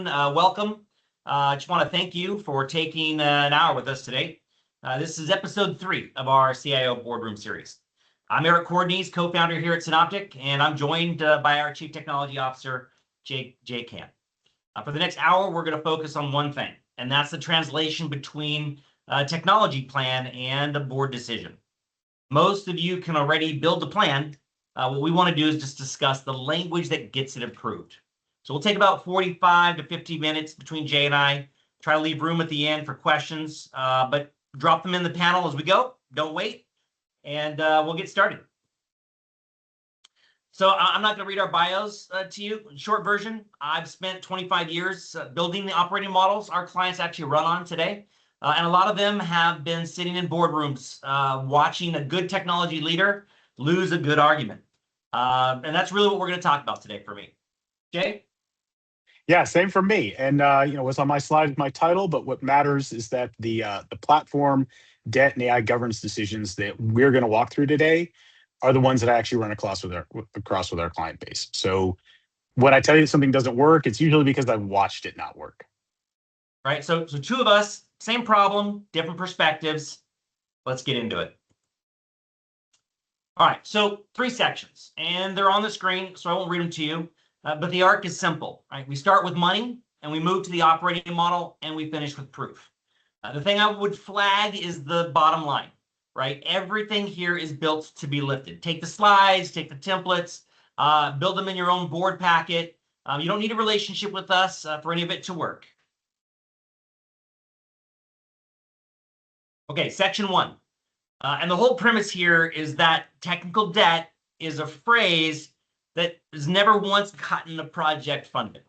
Welcome. I just want to thank you for taking an hour with us today. This is episode 3 of our CIO Boardroom series. I'm Eric Codorniz, co-founder here at Synoptek, and I'm joined by our Chief Technology Officer, Jay Cann. For the next hour, we're going to focus on one thing, and that's the translation between a technology plan and a board decision. Most of you can already build a plan. What we want to do is just discuss the language that gets it approved. So we'll take about 45 to 50 minutes between Jay and I. Try to leave room at the end for questions, but drop them in the panel as we go. Don't wait, and we'll get started. So I'm not going to read our bios to you. Short version, I've spent 25 years building the operating models our clients actually run on today. And a lot of them have been sitting in boardrooms watching a good technology leader lose a good argument. And that's really what we're going to talk about today for me. Jay? Yeah, same for me. And what's on my slide is my title, but what matters is that the platform, debt, and AI governance decisions that we're going to walk through today are the ones that I actually run across with our client base. So when I tell you that something doesn't work, it's usually because I've watched it not work. Right. So two of us, same problem, different perspectives. Let's get into it. All right. So 3 sections, and they're on the screen, so I won't read them to you. But the arc is simple, right? We start with money, and we move to the operating model, and we finish with proof. The thing I would flag is the bottom line, right? Everything here is built to be lifted. Take the slides, take the templates, build them in your own board packet. You don't need a relationship with us for any of it to work. Okay, section 1. And the whole premise here is that technical debt is a phrase that has never once gotten a project funded.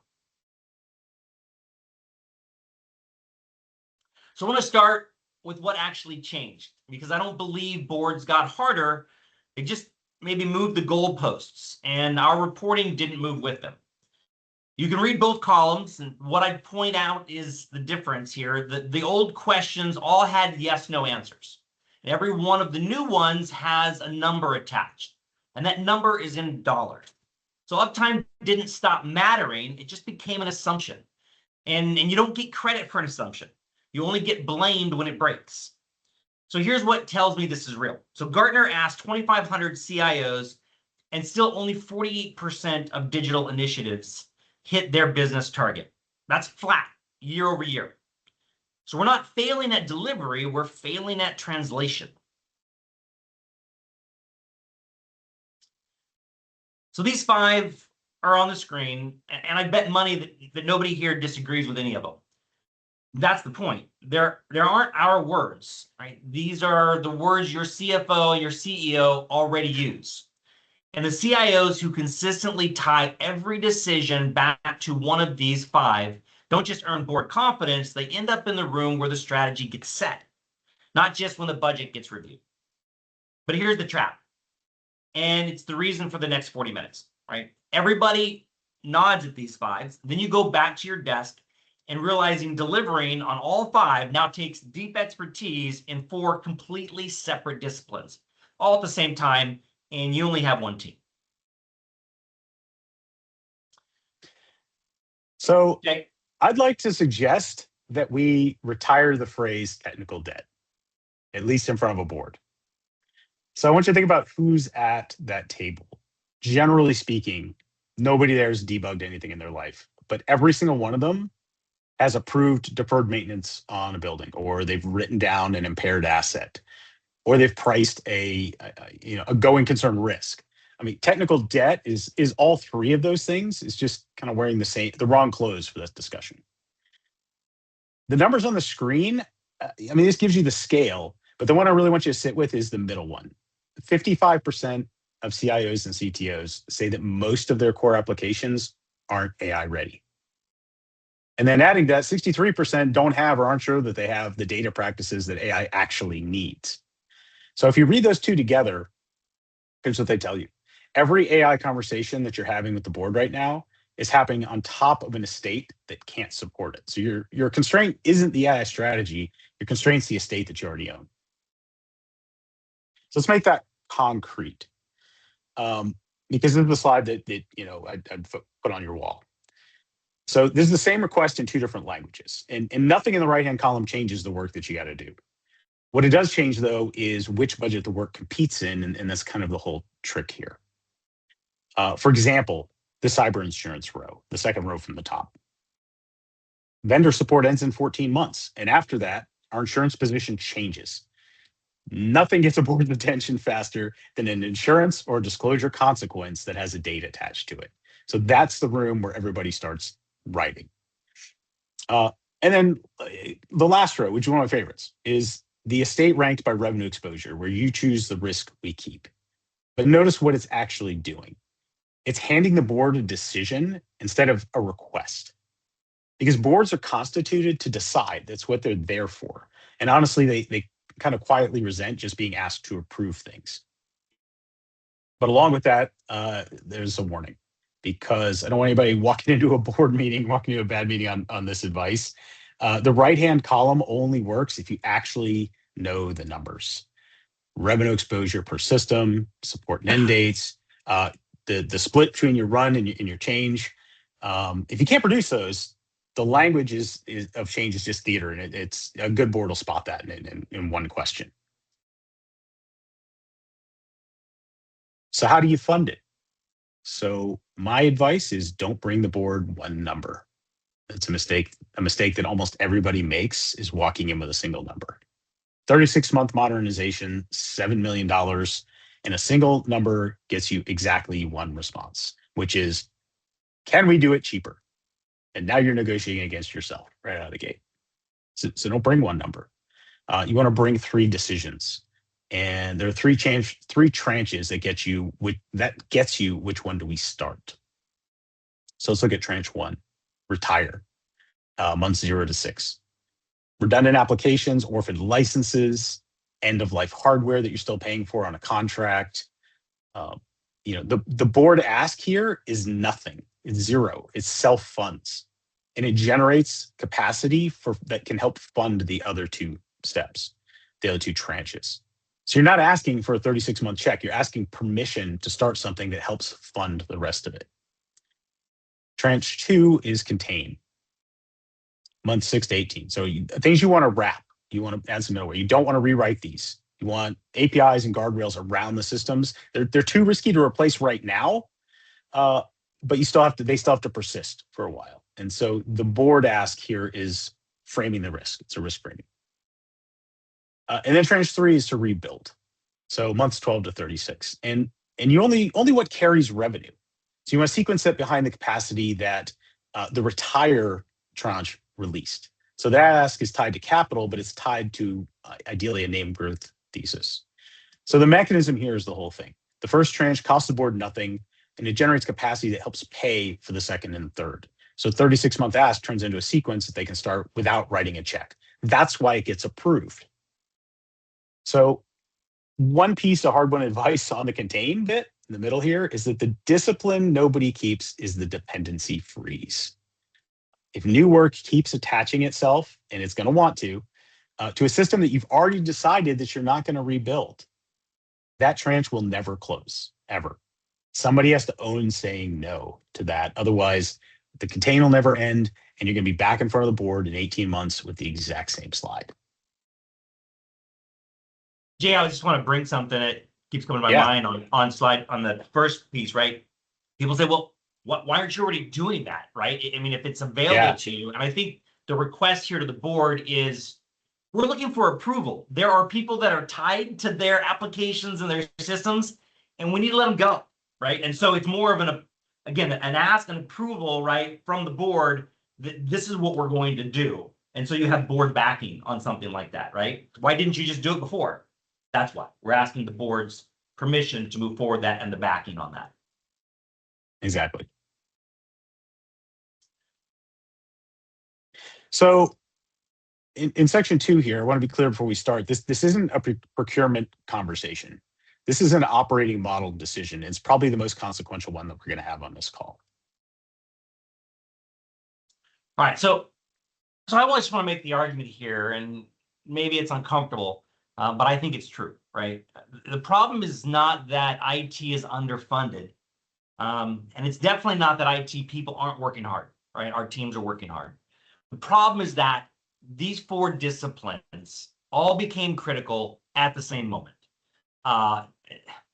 So I want to start with what actually changed, because I don't believe boards got harder. They just maybe moved the goalposts, and our reporting didn't move with them. You can read both columns, and what I'd point out is the difference here. The old questions all had yes/no answers. And every one of the new ones has a number attached, and that number is in dollars. So uptime didn't stop mattering, it just became an assumption. And you don't get credit for an assumption. You only get blamed when it breaks. So here's what tells me this is real. So Gartner asked 2,500 CIOs, and still only 48% of digital initiatives hit their business target. That's flat year over year. So we're not failing at delivery, we're failing at translation. So these 5 are on the screen, and I bet money that nobody here disagrees with any of them. That's the point. There aren't our words, right? These are the words your CFO, your CEO already use. And the CIOs who consistently tie every decision back to one of these 5 don't just earn board confidence, they end up in the room where the strategy gets set, not just when the budget gets reviewed. But here's the trap. And it's the reason for the next 40 minutes, right? Everybody nods at these 5. Then you go back to your desk and realizing delivering on all 5 now takes deep expertise in 4 completely separate disciplines, all at the same time, and you only have one team. So I'd like to suggest that we retire the phrase technical debt, at least in front of a board. So I want you to think about who's at that table. Generally speaking, nobody there has debugged anything in their life, but every single one of them has approved deferred maintenance on a building, or they've written down an impaired asset, or they've priced a going concern risk. I mean, technical debt is all 3 of those things. It's just kind of wearing the wrong clothes for this discussion. The numbers on the screen, this gives you the scale, but the one I really want you to sit with is the middle one. 55% of CIOs and CTOs say that most of their core applications aren't AI ready. And then adding that, 63% don't have or aren't sure that they have the data practices that AI actually needs. So if you read those 2 together, here's what they tell you. Every AI conversation that you're having with the board right now is happening on top of an estate that can't support it. So your constraint isn't the AI strategy, your constraint's the estate that you already own. So let's make that concrete, because this is the slide that I'd put on your wall. So this is the same request in two different languages, and nothing in the right-hand column changes the work that you got to do. What it does change, though, is which budget the work competes in, and that's kind of the whole trick here. For example, the cyber insurance row, the second row from the top. Vendor support ends in 14 months, and after that, our insurance position changes. Nothing gets a board's attention faster than an insurance or disclosure consequence that has a date attached to it. So that's the room where everybody starts writing. And then the last row, which is one of my favorites, is the estate ranked by revenue exposure, where you choose the risk we keep. But notice what it's actually doing. It's handing the board a decision instead of a request. Because boards are constituted to decide. That's what they're there for. And honestly, they kind of quietly resent just being asked to approve things. But along with that, there's a warning, because I don't want anybody walking into a board meeting, walking into a bad meeting on this advice. The right-hand column only works if you actually know the numbers. Revenue exposure per system, support and end dates, the split between your run and your change. If you can't produce those, the language of change is just theater, and it's a good board will spot that in one question. So how do you fund it? So my advice is don't bring the board one number. It's a mistake. A mistake that almost everybody makes is walking in with a single number. 36-month modernization, $7 million, and a single number gets you exactly one response, which is, can we do it cheaper? And now you're negotiating against yourself right out of the gate. So don't bring one number. You want to bring three decisions. And there are three tranches that gets you which one do we start. So let's look at tranche one, retire, months 0 to 6. Redundant applications, orphaned licenses, end of life hardware that you're still paying for on a contract. The board ask here is nothing. It's zero. It's self-funds, and it generates capacity that can help fund the other two steps, the other two tranches. So you're not asking for a 36-month check. You're asking permission to start something that helps fund the rest of it. Tranche 2 is contain, months 6 to 18. So things you want to wrap, you want to add some middleware. You don't want to rewrite these. You want APIs and guardrails around the systems. They're too risky to replace right now, but they still have to persist for a while. And so the board ask here is framing the risk. It's a risk framing. And then tranche 3 is to rebuild. So months 12 to 36. And you only what carries revenue. So you want to sequence it behind the capacity that the retire tranche released. So that ask is tied to capital, but it's tied to ideally a name growth thesis. So the mechanism here is the whole thing. The first tranche costs the board nothing, and it generates capacity that helps pay for the second and third. So 36-month ask turns into a sequence that they can start without writing a check. That's why it gets approved. So one piece of hard-won advice on the contain bit in the middle here is that the discipline nobody keeps is the dependency freeze. If new work keeps attaching itself, and it's going to want to a system that you've already decided that you're not going to rebuild, that tranche will never close, ever. Somebody has to own saying no to that. Otherwise, the contain will never end, and you're going to be back in front of the board in 18 months with the exact same slide. Jay, I just want to bring something that keeps coming to my mind on the first piece, right? People say, well, why aren't you already doing that, right? I mean, if it's available to you, and I think the request here to the board is, we're looking for approval. There are people that are tied to their applications and their systems, and we need to let them go, right? And so it's more of an ask and approval, right, from the board that this is what we're going to do. And so you have board backing on something like that, right? Why didn't you just do it before? That's why we're asking the board's permission to move forward that and the backing on that. Exactly. So in section 2 here, I want to be clear before we start, this isn't a procurement conversation. This is an operating model decision. It's probably the most consequential one that we're going to have on this call. All right, so I always want to make the argument here, and maybe it's uncomfortable, but I think it's true, right? The problem is not that IT is underfunded, and it's definitely not that IT people aren't working hard. right? Our teams are working hard. The problem is that these 4 disciplines all became critical at the same moment. Of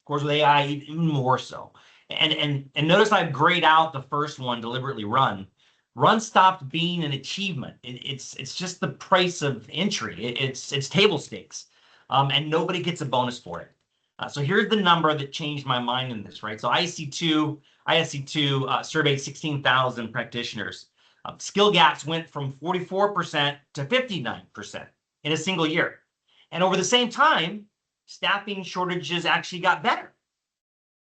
course, with AI, even more so. And notice I grayed out the first one, deliberately run. Run stopped being an achievement. It's just the price of entry. It's table stakes, and nobody gets a bonus for it. So here's the number that changed my mind in this, right? So ISC2 surveyed 16,000 practitioners. Skill gaps went from 44% to 59% in a single year. And over the same time, staffing shortages actually got better.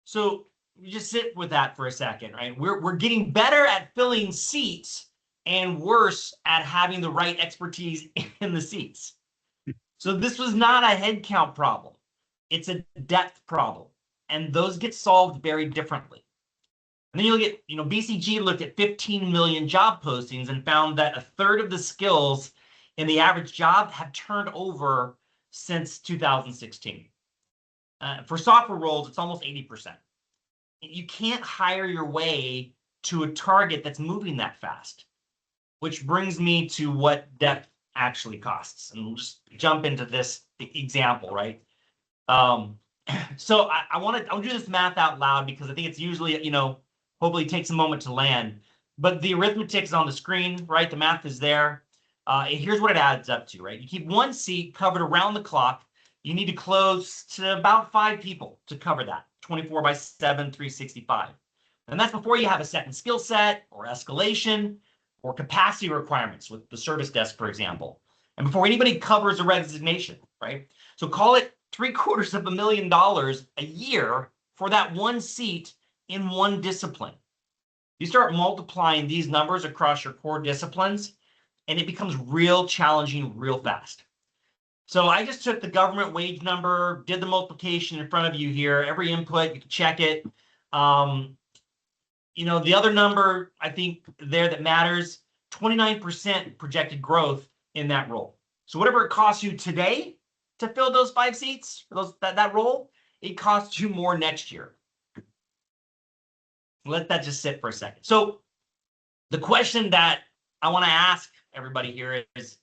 So you just sit with that for a second, right? We're getting better at filling seats and worse at having the right expertise in the seats. So this was not a headcount problem. It's a depth problem. And those get solved very differently. And then you look at, BCG looked at 15 million job postings and found that a third of the skills in the average job have turned over since 2016. For software roles, it's almost 80%. You can't hire your way to a target that's moving that fast, which brings me to what depth actually costs. And we'll just jump into this example, right? So I want to do this math out loud because I think it's usually, hopefully takes a moment to land. But the arithmetic is on the screen, right? The math is there. And here's what it adds up to, right? You keep 1 seat covered around the clock. You need to close to about 5 people to cover that, 24/7, 365. And that's before you have a second skill set or escalation or capacity requirements with the service desk, for example. And before anybody covers a resignation, right? So call it $750,000 a year for that 1 seat in 1 discipline. You start multiplying these numbers across your core disciplines, and it becomes real challenging real fast. So I just took the government wage number, did the multiplication in front of you here. Every input, you can check it. The other number I think there that matters, 29% projected growth in that role. So whatever it costs you today to fill those 5 seats, that role, it costs you more next year. Let that just sit for a second. So the question that I want to ask everybody here is,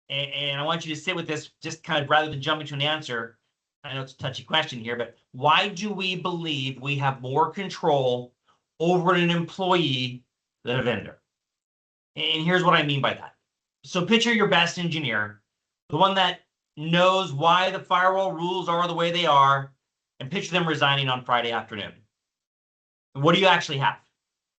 and I want you to sit with this just kind of rather than jumping to an answer. I know it's a touchy question here, but why do we believe we have more control over an employee than a vendor? And here's what I mean by that. So picture your best engineer, the one that knows why the firewall rules are the way they are, and picture them resigning on Friday afternoon. What do you actually have?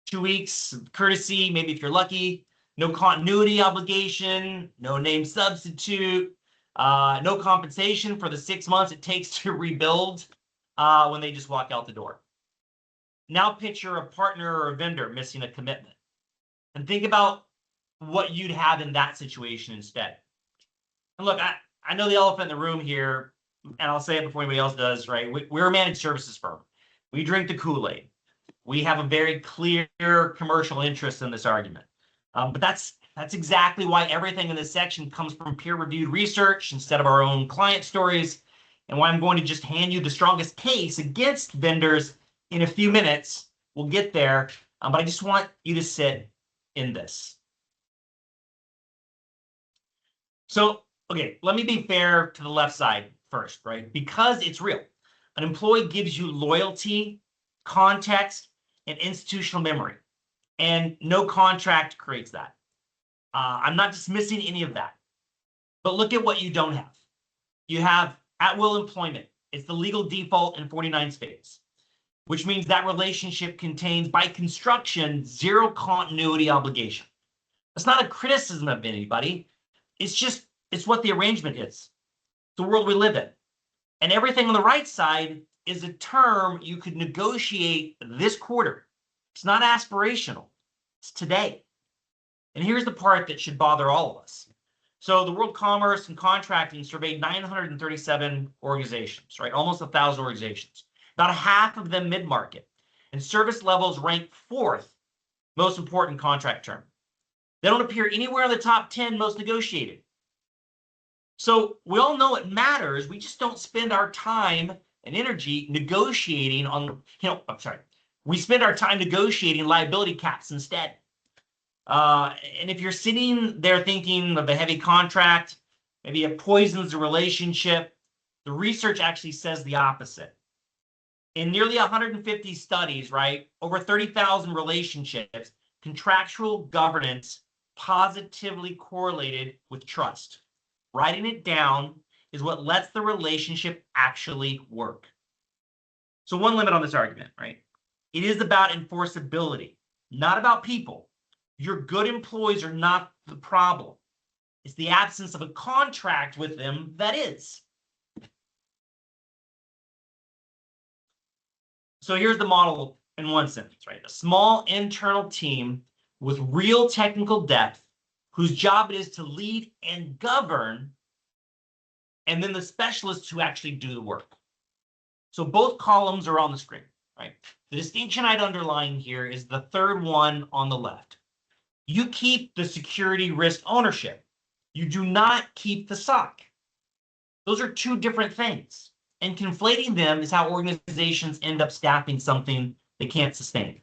2 weeks courtesy, maybe if you're lucky. No continuity obligation, no name substitute, no compensation for the 6 months it takes to rebuild when they just walk out the door. Now picture a partner or a vendor missing a commitment. And think about what you'd have in that situation instead. And look, I know the elephant in the room here, and I'll say it before anybody else does, right? We're a managed services firm. We drink the Kool-Aid. We have a very clear commercial interest in this argument. But that's exactly why everything in this section comes from peer-reviewed research instead of our own client stories, and why I'm going to just hand you the strongest case against vendors in a few minutes. We'll get there, but I just want you to sit in this. So, okay, let me be fair to the left side first, right? Because it's real. An employee gives you loyalty, context, and institutional memory. And no contract creates that. I'm not dismissing any of that. But look at what you don't have. You have at-will employment. It's the legal default in 49 states, which means that relationship contains, by construction, 0 continuity obligation. It's not a criticism of anybody. It's what the arrangement is. It's the world we live in. And everything on the right side is a term you could negotiate this quarter. It's not aspirational. It's today. And here's the part that should bother all of us. So the World Commerce and Contracting surveyed 937 organizations, right? Almost 1,000 organizations. About half of them mid-market. And service levels rank 4th most important contract term. They don't appear anywhere in the top 10 most negotiated. So we all know it matters. We just don't spend our time and energy negotiating on, we spend our time negotiating liability caps instead. And if you're sitting there thinking of a heavy contract, maybe it poisons the relationship, the research actually says the opposite. In nearly 150 studies, right, over 30,000 relationships, contractual governance positively correlated with trust. Writing it down is what lets the relationship actually work. So one limit on this argument, right? It is about enforceability, not about people. Your good employees are not the problem. It's the absence of a contract with them that is. So here's the model in one sentence, right? A small internal team with real technical depth, whose job it is to lead and govern, and then the specialists who actually do the work. So both columns are on the screen, right? The distinction I'd underline here is the third one on the left. You keep the security risk ownership. You do not keep the SOC. Those are two different things. And conflating them is how organizations end up staffing something they can't sustain.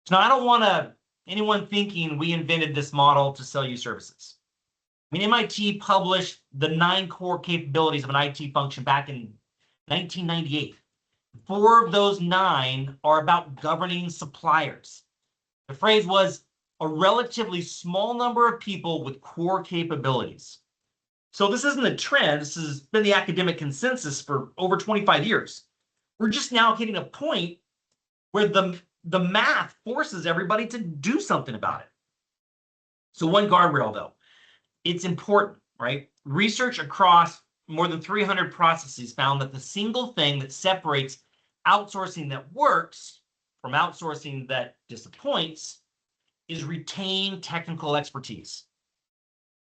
So now I don't want anyone thinking we invented this model to sell you services. I mean, MIT published the 9 core capabilities of an IT function back in 1998. 4 of those 9 are about governing suppliers. The phrase was a relatively small number of people with core capabilities. So this isn't a trend. This has been the academic consensus for over 25 years. We're just now hitting a point where the math forces everybody to do something about it. So one guardrail, though, it's important, right? Research across more than 300 processes found that the single thing that separates outsourcing that works from outsourcing that disappoints is retained technical expertise.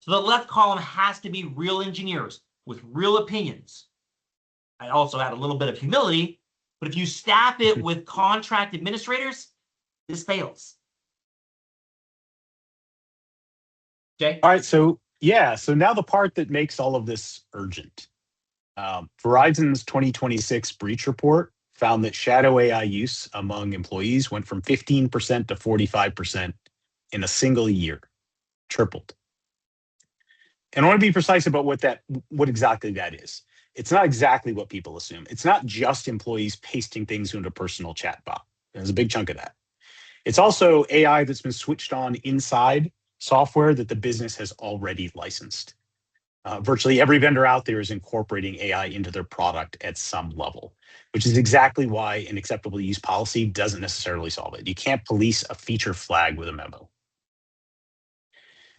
So the left column has to be real engineers with real opinions. I also add a little bit of humility, but if you staff it with contract administrators, this fails. Jay? All right, so yeah, so now the part that makes all of this urgent. Verizon's 2026 breach report found that shadow AI use among employees went from 15% to 45% in a single year, tripled. And I want to be precise about what exactly that is. It's not exactly what people assume. It's not just employees pasting things into a personal chat bot. There's a big chunk of that. It's also AI that's been switched on inside software that the business has already licensed. Virtually every vendor out there is incorporating AI into their product at some level, which is exactly why an acceptable use policy doesn't necessarily solve it. You can't police a feature flag with a memo.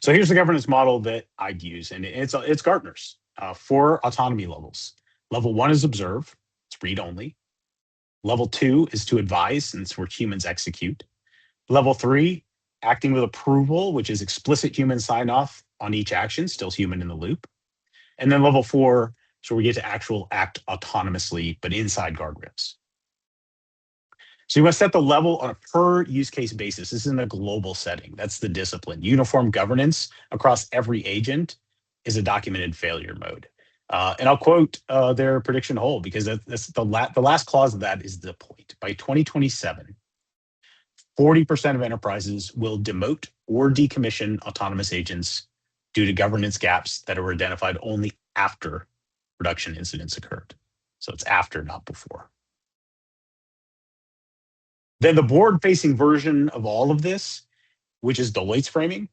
So here's the governance model that I'd use, and it's Gartner's 4 autonomy levels. Level 1 is observe, it's read only. Level 2 is to advise, and it's where humans execute. Level 3, acting with approval, which is explicit human sign off on each action, still human in the loop. And then level 4, so we get to actual act autonomously, but inside guardrails. So you must set the level on a per use case basis. This is in a global setting. That's the discipline. Uniform governance across every agent is a documented failure mode. And I'll quote their prediction hold, because that's the last clause of that is the point. By 2027, 40% of enterprises will demote or decommission autonomous agents due to governance gaps that are identified only after production incidents occurred. So it's after, not before. Then the board-facing version of all of this, which is Deloitte's framing,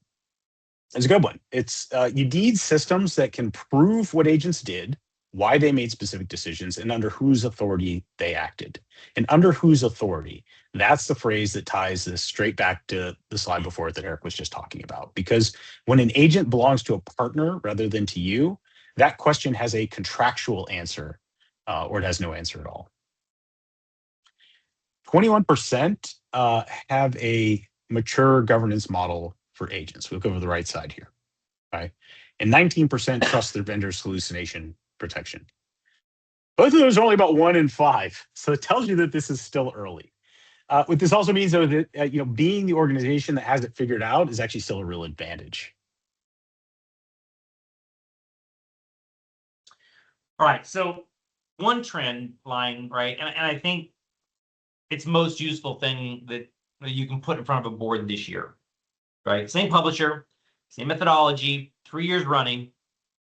is a good one. It's you need systems that can prove what agents did, why they made specific decisions, and under whose authority they acted. And under whose authority, that's the phrase that ties this straight back to the slide before it that Eric was just talking about. Because when an agent belongs to a partner rather than to you, that question has a contractual answer, or it has no answer at all. 21% have a mature governance model for agents. We'll go over the right side here, right? And 19% trust their vendor's hallucination protection. Both of those are only about 1 in 5. So it tells you that this is still early. What this also means, though, that being the organization that has it figured out is actually still a real advantage. All right, so one trend line, right, and I think it's most useful thing that you can put in front of a board this year. right? Same publisher, same methodology, 3 years running,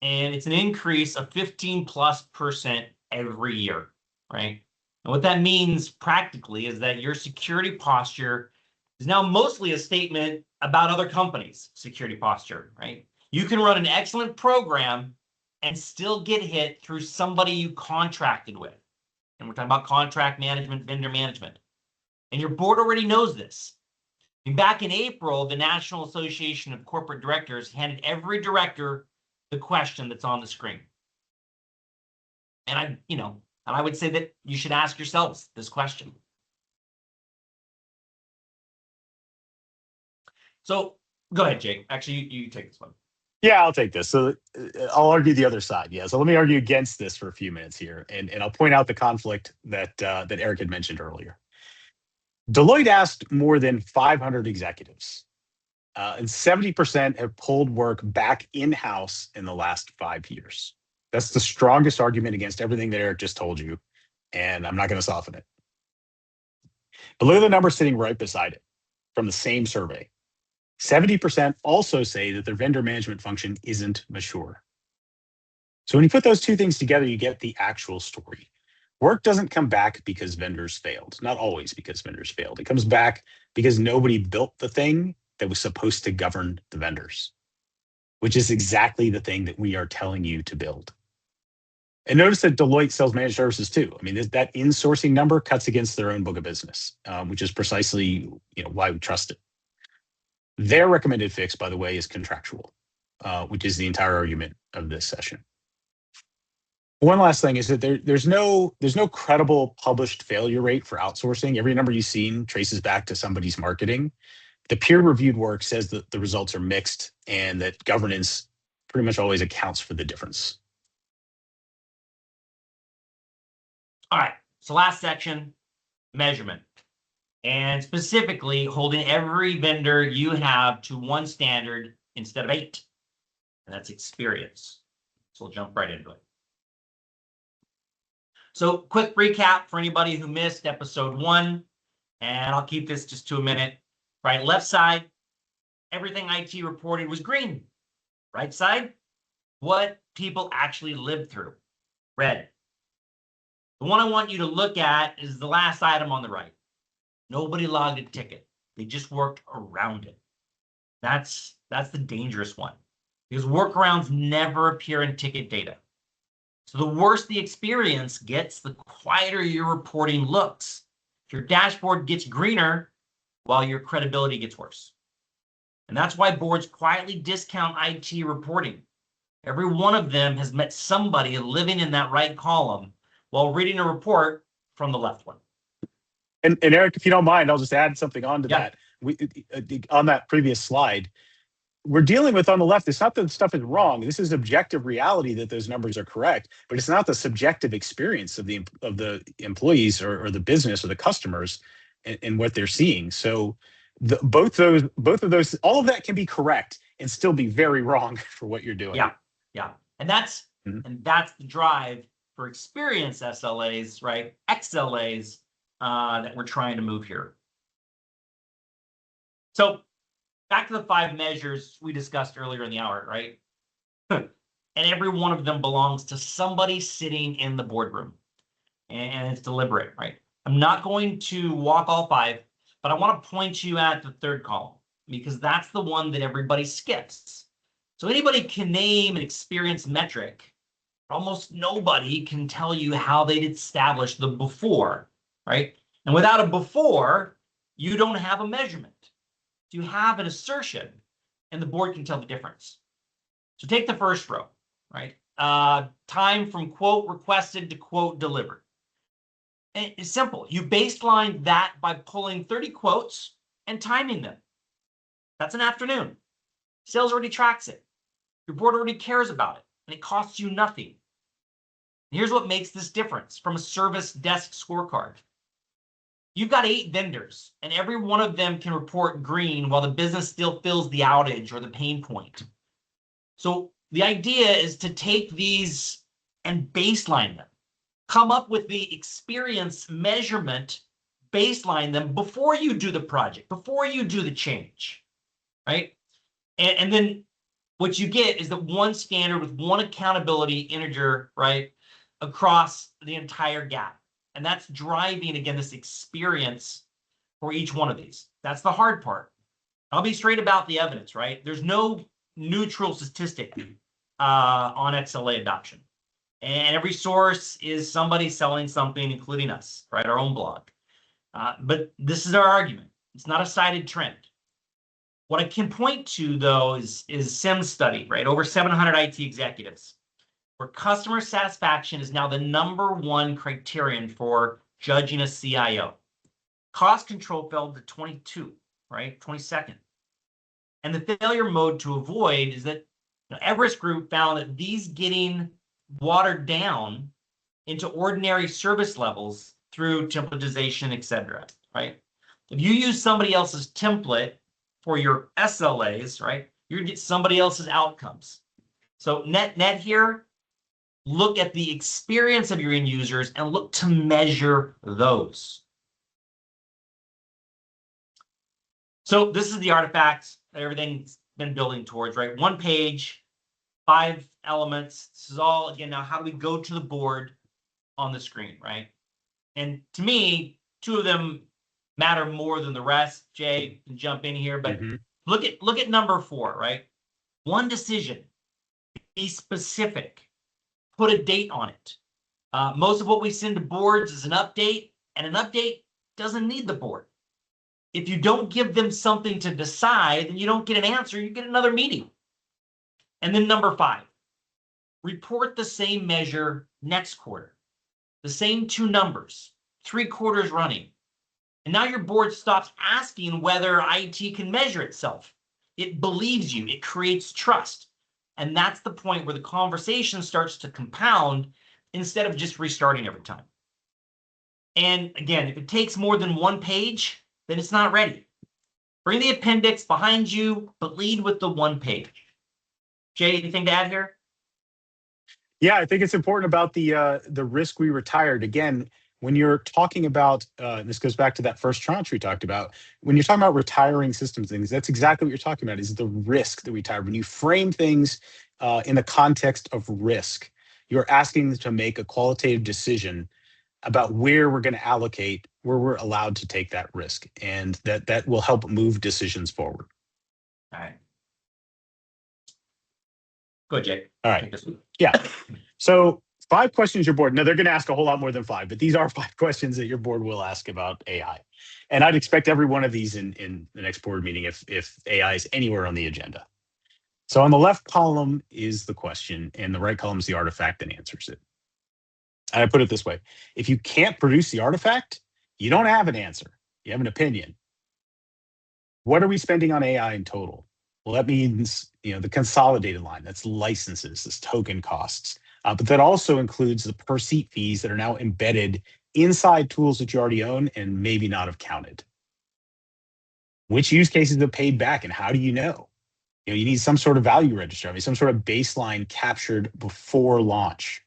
and it's an increase of 15+% every year, right? And what that means practically is that your security posture is now mostly a statement about other companies' security posture, right? You can run an excellent program and still get hit through somebody you contracted with. And we're talking about contract management, vendor management. And your board already knows this. And back in April, the National Association of Corporate Directors handed every director the question that's on the screen. And I would say that you should ask yourselves this question. So go ahead, Jake. Actually, you take this one. Yeah, I'll take this. So I'll argue the other side. Yeah. So let me argue against this for a few minutes here, and I'll point out the conflict that Eric had mentioned earlier. Deloitte asked more than 500 executives, and 70% have pulled work back in-house in the last 5 years. That's the strongest argument against everything that Eric just told you, and I'm not going to soften it. But look at the number sitting right beside it from the same survey. 70% also say that their vendor management function isn't mature. So when you put those two things together, you get the actual story. Work doesn't come back because vendors failed. Not always because vendors failed. It comes back because nobody built the thing that was supposed to govern the vendors, which is exactly the thing that we are telling you to build. And notice that Deloitte sells managed services too. I mean, that insourcing number cuts against their own book of business, which is precisely why we trust it. Their recommended fix, by the way, is contractual, which is the entire argument of this session. One last thing is that there's no credible published failure rate for outsourcing. Every number you've seen traces back to somebody's marketing. The peer-reviewed work says that the results are mixed and that governance pretty much always accounts for the difference. All right, so last section, measurement. And specifically holding every vendor you have to one standard instead of 8. And that's experience. So we'll jump right into it. So quick recap for anybody who missed episode 1, and I'll keep this just to a minute. Right, left side, everything IT reported was green. Right side, what people actually lived through, red. The one I want you to look at is the last item on the right. Nobody logged a ticket. They just worked around it. That's the dangerous one, because workarounds never appear in ticket data. So the worse the experience gets, the quieter your reporting looks. Your dashboard gets greener while your credibility gets worse. And that's why boards quietly discount IT reporting. Every one of them has met somebody living in that right column while reading a report from the left one. And Eric, if you don't mind, I'll just add something onto that. On that previous slide, we're dealing with on the left, it's not that stuff is wrong. This is objective reality that those numbers are correct, but it's not the subjective experience of the employees or the business or the customers and what they're seeing. So both of those, all of that can be correct and still be very wrong for what you're doing. Yeah. And that's the drive for experience SLAs, right? XLAs that we're trying to move here. So back to the 5 measures we discussed earlier in the hour, right? And every one of them belongs to somebody sitting in the boardroom. And it's deliberate, right? I'm not going to walk all 5, but I want to point you at the 3rd column, because that's the one that everybody skips. So anybody can name an experience metric. Almost nobody can tell you how they'd establish the before, right? And without a before, you don't have a measurement. You have an assertion, and the board can tell the difference. So take the first row, right? Time from quote requested to quote delivered. And it's simple. You baseline that by pulling 30 quotes and timing them. That's an afternoon. Sales already tracks it. Your board already cares about it, and it costs you nothing. And here's what makes this difference from a service desk scorecard. You've got 8 vendors, and every one of them can report green while the business still feels the outage or the pain point. So the idea is to take these and baseline them. Come up with the experience measurement, baseline them before you do the project, before you do the change. right? And then what you get is the one standard with one accountability integer, right, across the entire gap. And that's driving, again, this experience for each one of these. That's the hard part. I'll be straight about the evidence, right? There's no neutral statistic on XLA adoption. And every source is somebody selling something, including us, right? Our own blog. But this is our argument. It's not a cited trend. What I can point to, though, is SIM study, right? Over 700 IT executives, where customer satisfaction is now the #1 criterion for judging a CIO. Cost control fell to 22, right? 22nd. And the failure mode to avoid is that Everest Group found that these getting watered down into ordinary service levels through templatization, etc. Right? If you use somebody else's template for your SLAs, right, you're gonna get somebody else's outcomes. So net here, look at the experience of your end users and look to measure those. So this is the artifact that everything's been building towards, right? One page, 5 elements. This is all, again, now how do we go to the board on the screen, right? And to me, 2 of them matter more than the rest. Jay can jump in here, but look at number 4, right? One decision, be specific, put a date on it. Most of what we send to boards is an update, and an update doesn't need the board. If you don't give them something to decide, then you don't get an answer, you get another meeting. And then number 5, report the same measure next quarter, the same 2 numbers, 3 quarters running. And now your board stops asking whether IT can measure itself. It believes you, it creates trust. And that's the point where the conversation starts to compound instead of just restarting every time. And again, if it takes more than 1 page, then it's not ready. Bring the appendix behind you, but lead with the 1 page. Jay, anything to add here? Yeah, I think it's important about the risk we retired. Again, when you're talking about, this goes back to that first tranche we talked about, when you're talking about retiring systems things, that's exactly what you're talking about, is the risk that we retired. When you frame things in the context of risk, you're asking them to make a qualitative decision about where we're going to allocate, where we're allowed to take that risk. And that will help move decisions forward. All right. Go, Jay. All right. Yeah. So 5 questions your board. Now, they're going to ask a whole lot more than 5, but these are 5 questions that your board will ask about AI. And I'd expect every one of these in the next board meeting if AI is anywhere on the agenda. So on the left column is the question, and the right column is the artifact that answers it. And I put it this way: if you can't produce the artifact, you don't have an answer. You have an opinion. What are we spending on AI in total? Well, that means the consolidated line. That's licenses, that's token costs. But that also includes the per seat fees that are now embedded inside tools that you already own and maybe not have counted. Which use cases are paid back, and how do you know? You need some sort of value register. I mean, some sort of baseline captured before launch.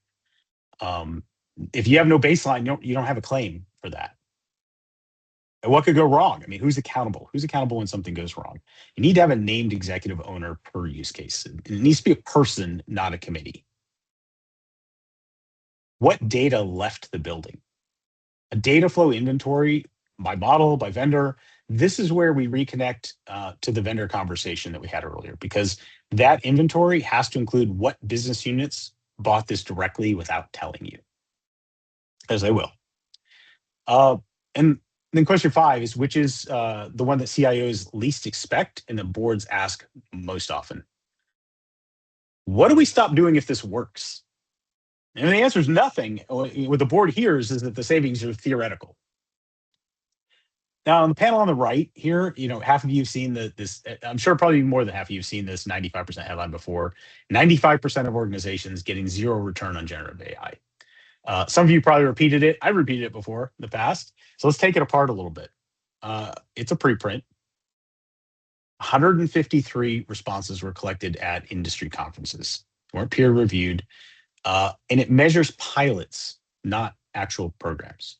If you have no baseline, you don't have a claim for that. And what could go wrong? I mean, who's accountable? Who's accountable when something goes wrong? You need to have a named executive owner per use case. It needs to be a person, not a committee. What data left the building? A data flow inventory by model, by vendor. This is where we reconnect to the vendor conversation that we had earlier, because that inventory has to include what business units bought this directly without telling you, as they will. And then question 5 is, which is the one that CIOs least expect and the boards ask most often? What do we stop doing if this works? And the answer is nothing. What the board hears is that the savings are theoretical. Now, on the panel on the right here, half of you have seen this. I'm sure probably more than half of you have seen this 95% headline before. 95% of organizations getting 0 return on generative AI. Some of you probably repeated it. I repeated it before in the past. So let's take it apart a little bit. It's a preprint. 153 responses were collected at industry conferences. They weren't peer reviewed. And it measures pilots, not actual programs.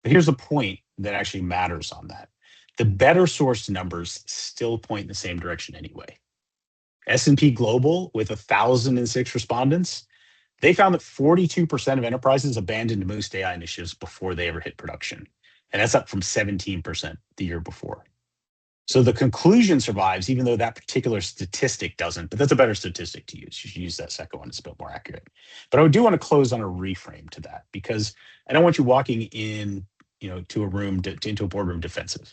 But here's the point that actually matters on that. the better sourced numbers still point in the same direction anyway. S&P Global, with 1,006 respondents, they found that 42% of enterprises abandoned most AI initiatives before they ever hit production. And that's up from 17% the year before. So the conclusion survives, even though that particular statistic doesn't, but that's a better statistic to use. You should use that second one. It's a bit more accurate. But I do want to close on a reframe to that, because I don't want you walking in, to a room, into a boardroom defensive.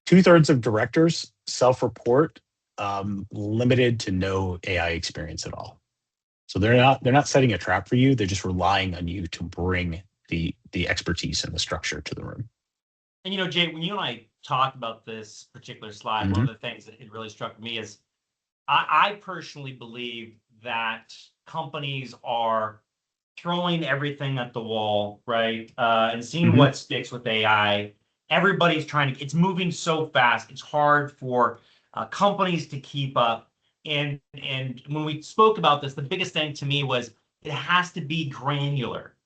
2/3 of directors self-report limited to no AI experience at all. So they're not setting a trap for you. They're just relying on you to bring the expertise and the structure to the room. And Jay, when you and I talked about this particular slide, one of the things that it really struck me is I personally believe that companies are throwing everything at the wall, right? And seeing what sticks with AI. Everybody's it's moving so fast. It's hard for companies to keep up. And when we spoke about this, the biggest thing to me was it has to be granular.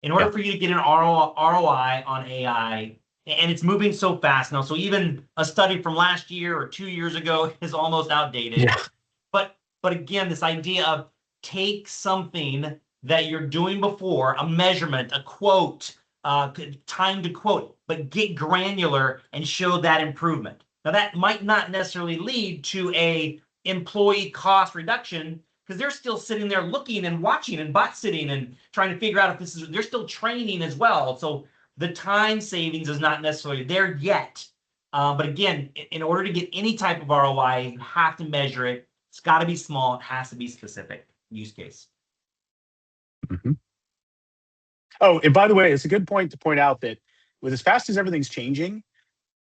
In order for you to get an ROI on AI, and it's moving so fast now. So even a study from last year or 2 years ago is almost outdated. Yeah. But again, this idea of take something that you're doing before, a measurement, a quote, time to quote, but get granular and show that improvement. Now that might not necessarily lead to a employee cost reduction, because they're still sitting there looking and watching and bot sitting and trying to figure out if they're still training as well. So the time savings is not necessarily there yet. But again, in order to get any type of ROI, you have to measure it. It's got to be small. It has to be specific use case. Oh, and by the way, it's a good point to point out that with as fast as everything's changing,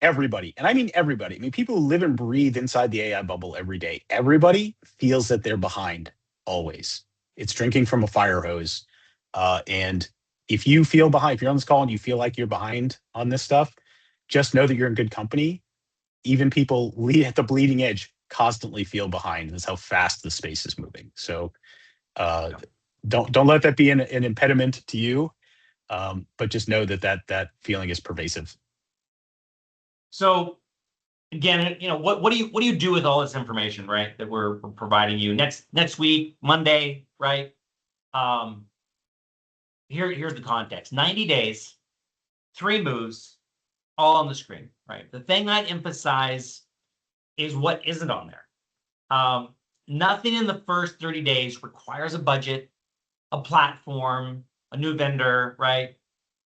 everybody, and I mean everybody, people who live and breathe inside the AI bubble every day, everybody feels that they're behind always. It's drinking from a fire hose. And if you feel behind, if you're on this call and you feel like you're behind on this stuff, just know that you're in good company. Even people at the bleeding edge constantly feel behind. That's how fast the space is moving. So don't let that be an impediment to you. But just know that feeling is pervasive. So again, what do you do with all this information, right, that we're providing you next week, Monday, right? Here's the context. 90 days, 3 moves, all on the screen, right? The thing I'd emphasize is what isn't on there. Nothing in the first 30 days requires a budget, a platform, a new vendor, right?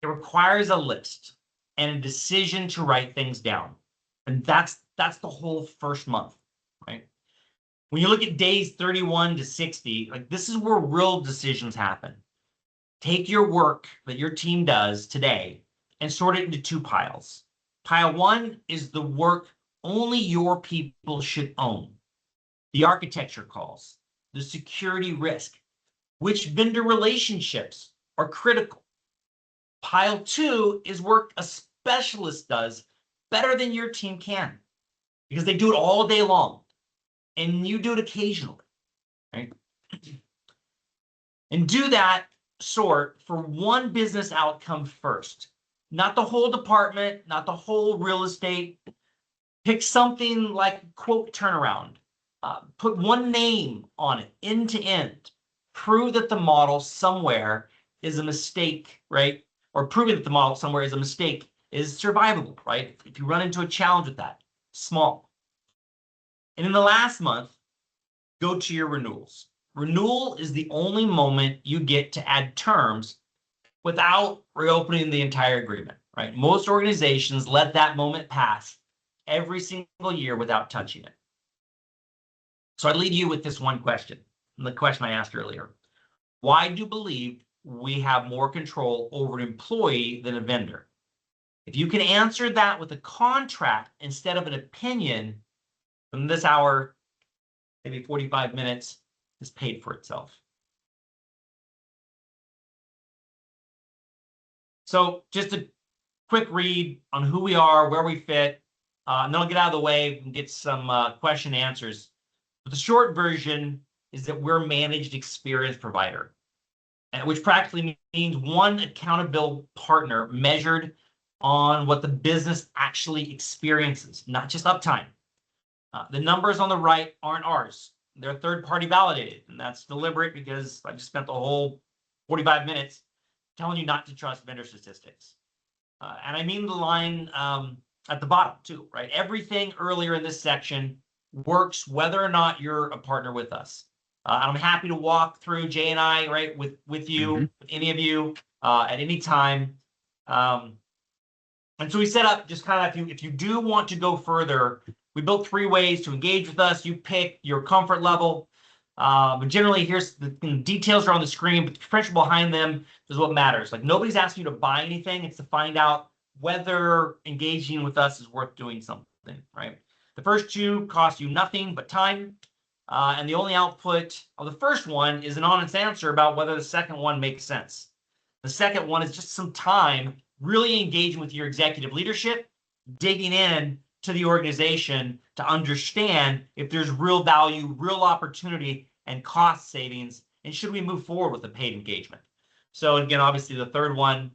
It requires a list and a decision to write things down. And that's the whole first month, right? When you look at days 31 to 60, like this is where real decisions happen. Take your work that your team does today and sort it into 2 piles. Pile 1 is the work only your people should own. The architecture calls, the security risk, which vendor relationships are critical. Pile 2 is work a specialist does better than your team can, because they do it all day long and you do it occasionally, right? And do that sort for one business outcome first, not the whole department, not the whole real estate. Pick something like quote turnaround, put one name on it, end to end. Prove that the model somewhere is a mistake, right? Or proving that the model somewhere is a mistake is survivable, right? If you run into a challenge with that, small. And in the last month, go to your renewals. Renewal is the only moment you get to add terms without reopening the entire agreement, right? Most organizations let that moment pass every single year without touching it. So I leave you with this one question, the question I asked earlier. Why do you believe we have more control over an employee than a vendor? If you can answer that with a contract instead of an opinion, then this hour, maybe 45 minutes, is paid for itself. So just a quick read on who we are, where we fit, and then I'll get out of the way and get some question and answers. But the short version is that we're a managed experience provider, which practically means one accountable partner measured on what the business actually experiences, not just uptime. The numbers on the right aren't ours. They're third-party validated, and that's deliberate because I just spent the whole 45 minutes telling you not to trust vendor statistics. And I mean the line at the bottom too, right? Everything earlier in this section works whether or not you're a partner with us. I'm happy to walk through Jay and I, right, with you, with any of you at any time. And so we set up just kind of, if you do want to go further, we built 3 ways to engage with us. You pick your comfort level. But generally, here's the details are on the screen, but the principle behind them is what matters. Like, nobody's asking you to buy anything. It's to find out whether engaging with us is worth doing something, right? The first 2 cost you nothing but time. And the only output of the first one is an honest answer about whether the second one makes sense. The second one is just some time really engaging with your executive leadership, digging in to the organization to understand if there's real value, real opportunity, and cost savings, and should we move forward with a paid engagement. So again, obviously the third one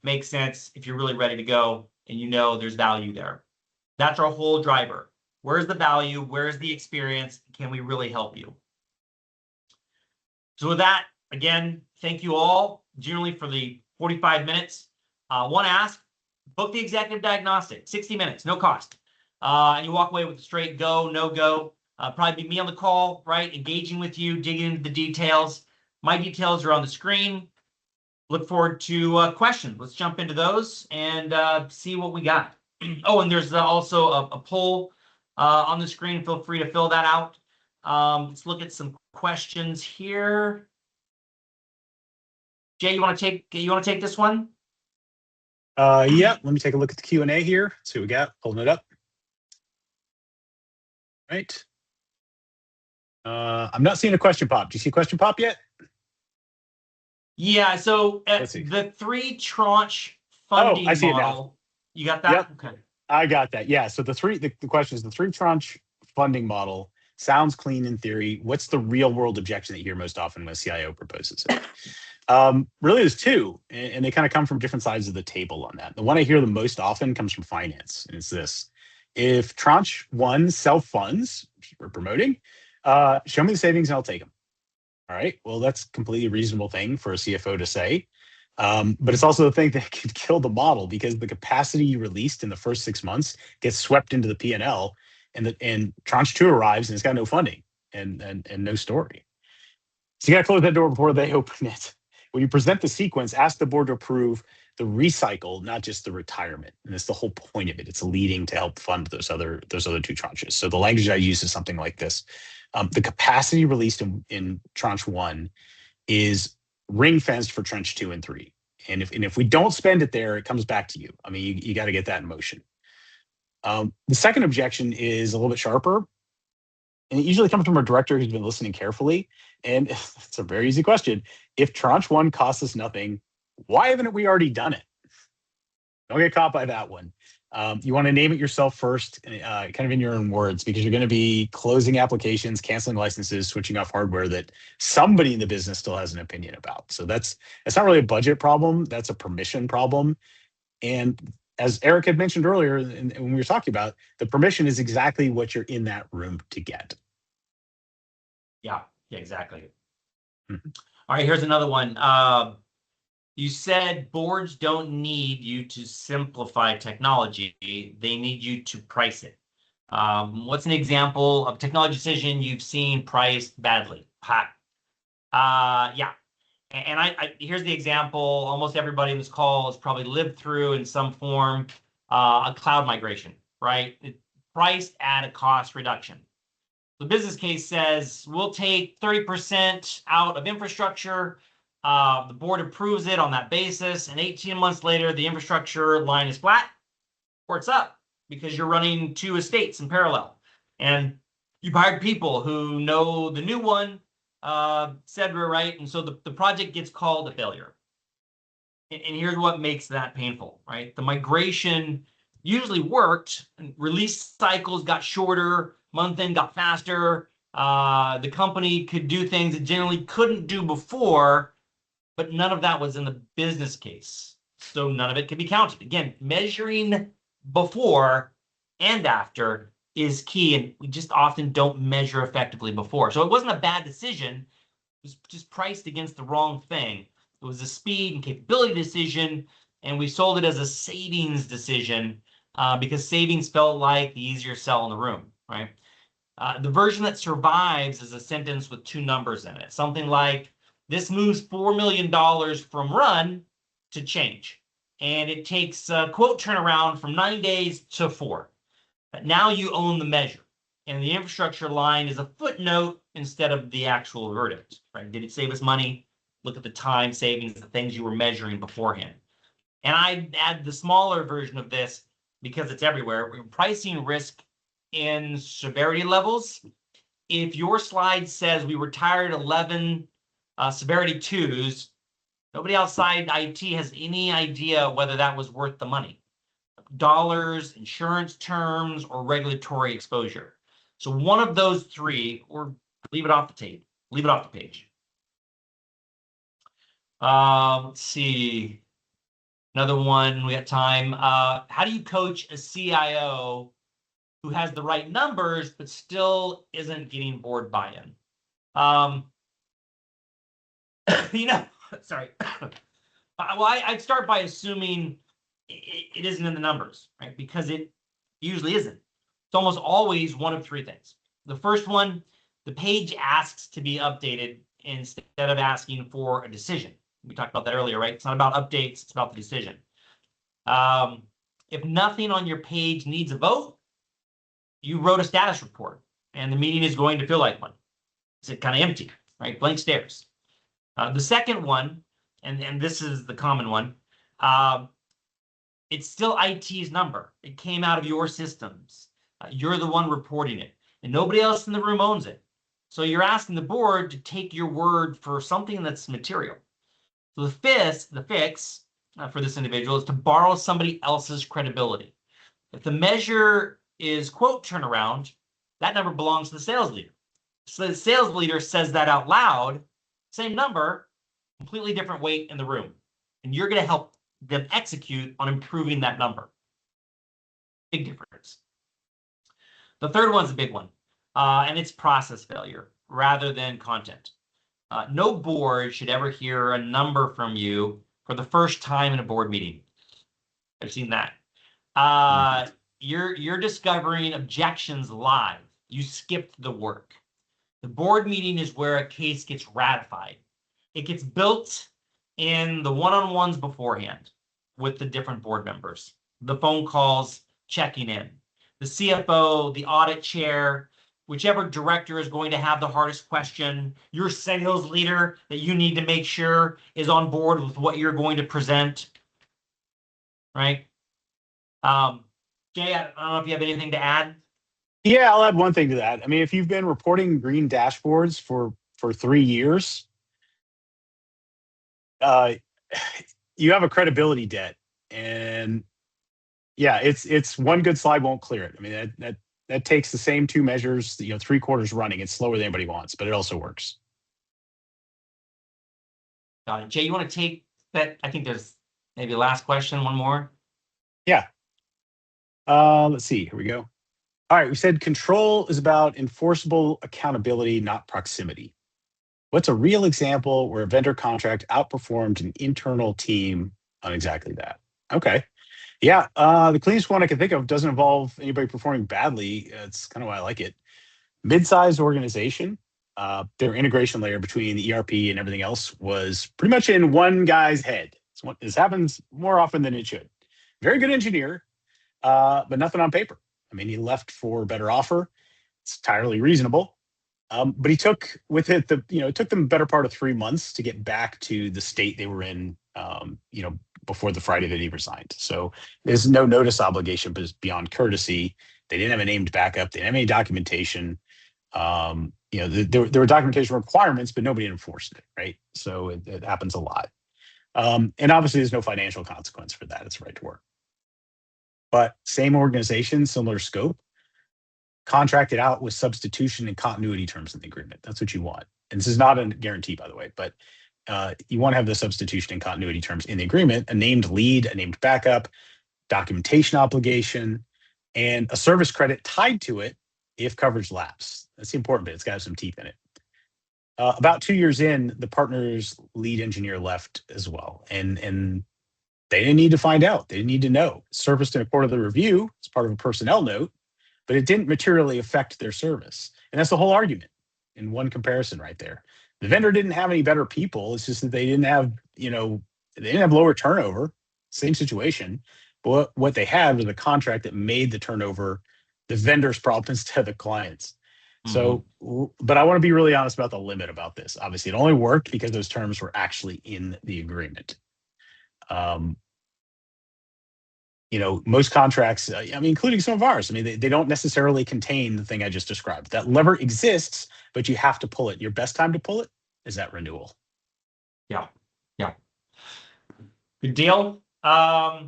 makes sense if you're really ready to go and you know there's value there. That's our whole driver. Where's the value? Where's the experience? Can we really help you? So with that, again, thank you all generally for the 45 minutes. One ask, book the executive diagnostic, 60 minutes, no cost. And you walk away with a straight go, no go. Probably be me on the call, right? Engaging with you, digging into the details. My details are on the screen. Look forward to questions. Let's jump into those and see what we got. Oh, and there's also a poll on the screen. Feel free to fill that out. Let's look at some questions here. Jay, you want to take this one? Yeah, let me take a look at the Q&A here. See what we got. Pulling it up. Right. I'm not seeing a question pop. Do you see a question pop yet? Yeah, so the 3 tranche funding I see model. it now. You got that? Yep. Okay. I got that. Yeah. So the question is the 3 tranche funding model sounds clean in theory. What's the real world objection that you hear most often when a CIO proposes it? Really, there's 2, and they kind of come from different sides of the table on that. The one I hear the most often comes from finance, and it's this: if tranche 1 self-funds, which we're promoting, show me the savings and I'll take them. All right. Well, that's a completely reasonable thing for a CFO to say. But it's also the thing that could kill the model, because the capacity you released in the first 6 months gets swept into the P&L, and tranche 2 arrives and it's got no funding and no story. So you got to close that door before they open it. When you present the sequence, ask the board to approve the recycle, not just the retirement. And that's the whole point of it. It's leading to help fund those other 2 tranches. So the language I use is something like this. The capacity released in tranche 1 is ring fenced for tranche 2 and 3. And if we don't spend it there, it comes back to you. I mean, you got to get that in motion. The second objection is a little bit sharper, and it usually comes from a director who's been listening carefully. And it's a very easy question. If tranche 1 costs us nothing, why haven't we already done it? Don't get caught by that one. You want to name it yourself first, kind of in your own words, because you're going to be closing applications, canceling licenses, switching off hardware that somebody in the business still has an opinion about. So it's not really a budget problem. That's a permission problem. And as Eric had mentioned earlier, and when we were talking about, the permission is exactly what you're in that room to get. Yeah, exactly. All right, here's another one. You said boards don't need you to simplify technology. They need you to price it. What's an example of technology decision you've seen priced badly? Yeah. And here's the example. Almost everybody in this call has probably lived through in some form a cloud migration, right? It's priced at a cost reduction. The business case says we'll take 30% out of infrastructure. The board approves it on that basis, and 18 months later, the infrastructure line is flat or it's up because you're running 2 estates in parallel. And you've hired people who know the new one, et cetera, right? And so the project gets called a failure. And here's what makes that painful, right? The migration usually worked, and release cycles got shorter, month end got faster. The company could do things it generally couldn't do before, but none of that was in the business case. so none of it can be counted. Again, measuring before and after is key, and we just often don't measure effectively before. So it wasn't a bad decision. It was just priced against the wrong thing. It was a speed and capability decision, and we sold it as a savings decision because savings felt like the easier sell in the room, right? The version that survives is a sentence with two numbers in it. Something like, this moves $4 million from run to change. And it takes a quote turnaround from 9 days to 4. But now you own the measure. And the infrastructure line is a footnote instead of the actual verdict, right? Did it save us money? Look at the time savings, the things you were measuring beforehand. And I add the smaller version of this because it's everywhere. We're pricing risk in severity levels. If your slide says we retired 11 severity 2s, nobody outside IT has any idea whether that was worth the money. Dollars, insurance terms, or regulatory exposure. So one of those three, or leave it off the tape, leave it off the page. Let's see. Another one, we got time. How do you coach a CIO who has the right numbers, but still isn't getting board buy-in? Sorry. Well, I'd start by assuming it isn't in the numbers, right? Because it usually isn't. It's almost always one of three things. The first one, the page asks to be updated instead of asking for a decision. We talked about that earlier, right? It's not about updates, it's about the decision. If nothing on your page needs a vote, you wrote a status report and the meeting is going to feel like one. It's kind of empty, right? Blank stares. The second one, and this is the common one, it's still IT's number. It came out of your systems. You're the one reporting it, and nobody else in the room owns it. So you're asking the board to take your word for something that's material. So the fix for this individual is to borrow somebody else's credibility. If the measure is quote turnaround, that number belongs to the sales leader. So the sales leader says that out loud, same number, completely different weight in the room. And you're going to help them execute on improving that number. Big difference. The third one's a big one, and it's process failure rather than content. No board should ever hear a number from you for the first time in a board meeting. I've seen that. You're discovering objections live. You skipped the work. The board meeting is where a case gets ratified. It gets built in the one-on-ones beforehand with the different board members, the phone calls, checking in, the CFO, the audit chair, whichever director is going to have the hardest question, your sales leader that you need to make sure is on board with what you're going to present, right? Jay, I don't know if you have anything to add. Yeah, I'll add one thing to that. I mean, if you've been reporting green dashboards for 3 years, you have a credibility debt, and yeah, it's one good slide won't clear it. I mean, that takes the same two measures, 3 quarters running. It's slower than anybody wants, but it also works. Got it. Jay, you want to take that? I think there's maybe a last question, one more. Yeah. Let's see. Here we go. All right. We said control is about enforceable accountability, not proximity. What's a real example where a vendor contract outperformed an internal team on exactly that? Okay. Yeah. The cleanest one I can think of doesn't involve anybody performing badly. It's kind of why I like it. Mid-sized organization, their integration layer between the ERP and everything else was pretty much in one guy's head. This happens more often than it should. Very good engineer, but nothing on paper. I mean, he left for a better offer. It's entirely reasonable. But he took with it it took them a better part of 3 months to get back to the state they were in, before the Friday that he resigned. So there's no notice obligation, but it's beyond courtesy. They didn't have a named backup. They didn't have any documentation. There were documentation requirements, but nobody enforced it, right? So it happens a lot. And obviously there's no financial consequence for that. It's right to work. But same organization, similar scope, contracted out with substitution and continuity terms in the agreement. That's what you want. And this is not a guarantee, by the way, but you want to have the substitution and continuity terms in the agreement, a named lead, a named backup, documentation obligation, and a service credit tied to it if coverage lapse. That's the important bit. It's got to have some teeth in it. About 2 years in, the partner's lead engineer left as well. And they didn't need to find out. They didn't need to know. Surfaced in a quarterly review as part of a personnel note, but it didn't materially affect their service. And that's the whole argument in one comparison right there. The vendor didn't have any better people. It's just that they didn't have, they didn't have lower turnover. Same situation. But what they had was a contract that made the turnover the vendor's problem instead of the client's. So, but I want to be really honest about the limit about this. Obviously, it only worked because those terms were actually in the agreement. Most contracts, including some of ours, they don't necessarily contain the thing I just described. That lever exists, but you have to pull it. Your best time to pull it is at renewal. Yeah. Good deal. I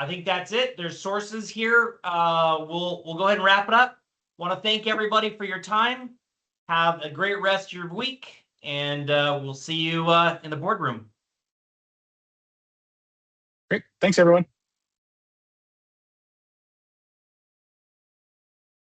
think that's it. There's sources here. We'll go ahead and wrap it up. Want to thank everybody for your time. Have a great rest of your week, and we'll see you in the boardroom. Great. Thanks, everyone.